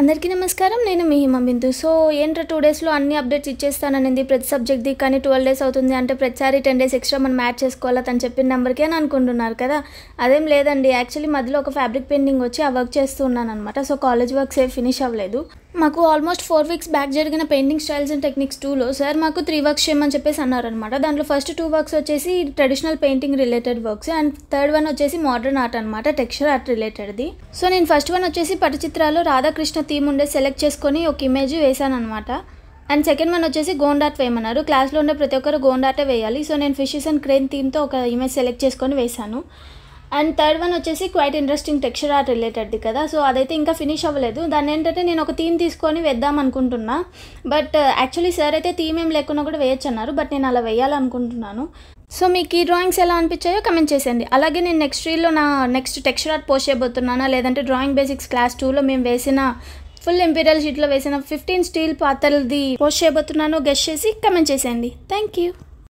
అందరికీ నమస్కారం. నేను మీ హిమ బిందు. సో ఏంట్రా 2 డేస్లో అన్ని అప్డేట్స్ ఇచ్చేస్తాననింది ప్రతి సబ్జెక్ట్ది, కానీ 12 డేస్ అవుతుంది అంటే ప్రతిసారి 10 డేస్ ఎక్స్ట్రా మనం యాడ్ చేసుకోవాలా తను చెప్పిన నెంబర్కి అని అనుకుంటున్నారు కదా. అదేం లేదండి, యాక్చువల్లీ మధ్యలో ఒక ఫ్యాబ్రిక్ పెయింటింగ్ వచ్చి ఆ వర్క్ చేస్తూ ఉన్నాను అనమాట. సో కాలేజ్ వర్క్స్ ఏం ఫినిష్ అవ్వలేదు. మాకు ఆల్మోస్ట్ 4 వీక్స్ బ్యాక్ జరిగిన పెయింటింగ్ స్టైల్స్ అండ్ టెక్నిక్స్ 2లో సార్ మాకు 3 వర్క్స్ చేయమని చెప్పేసి అన్నారనమాట. దాంట్లో ఫస్ట్ 2 వర్క్స్ వచ్చేసి traditional painting related works and third one వచ్చేసి మోడర్న్ ఆర్ట్ అనమాట, టెక్స్చర్ ఆర్ట్ రిలేటెడ్ది. సో నేను ఫస్ట్ వన్ వచ్చేసి పటచిత్రాలు రాధాకృష్ణ థీమ్ ఉండే సెలెక్ట్ చేసుకొని ఒక ఇమేజ్ వేసాను అనమాట. అండ్ సెకండ్ వన్ వచ్చేసి గోండ్ ఆర్ట్ వేయమన్నారు. క్లాస్లో ఉండే ప్రతి ఒక్కరు గోండ్ ఆర్టే వేయాలి. సో నేను ఫిషెస్ అండ్ క్రేన్ థీమ్తో ఒక ఇమేజ్ సెలెక్ట్ చేసుకొని వేసాను. అండ్ థర్డ్ వన్ వచ్చేసి క్వైట్ ఇంట్రెస్టింగ్ టెక్స్చర్ ఆర్ట్ రిలేటెడ్ది కదా. సో అదైతే ఇంకా ఫినిష్ అవ్వలేదు. దాన్ని ఏంటంటే నేను ఒక థీమ్ తీసుకొని వేద్దాం అనుకుంటున్నా. బట్ యాక్చువల్లీ సార్ అయితే థీమ్ ఏం లేకుండా కూడా వేయచ్చు అన్నారు. బట్ నేను అలా వేయాలనుకుంటున్నాను. సో మీకు ఈ డ్రాయింగ్స్ ఎలా అనిపించాయో కమెంట్ చేసేయండి. అలాగే నేను నెక్స్ట్ రీల్లో నా నెక్స్ట్ టెక్స్చర్ ఆర్ట్ పోస్ట్ చేయబోతున్నానా, లేదంటే డ్రాయింగ్ బేసిక్స్ క్లాస్ 2లో మేము వేసిన ఫుల్ ఇంపీరియల్ షీట్లో వేసిన 15 స్టీల్ పాత్రలది పోస్ట్ చేయబోతున్నానో గెస్ చేసి కమెంట్ చేసేయండి. Thank you.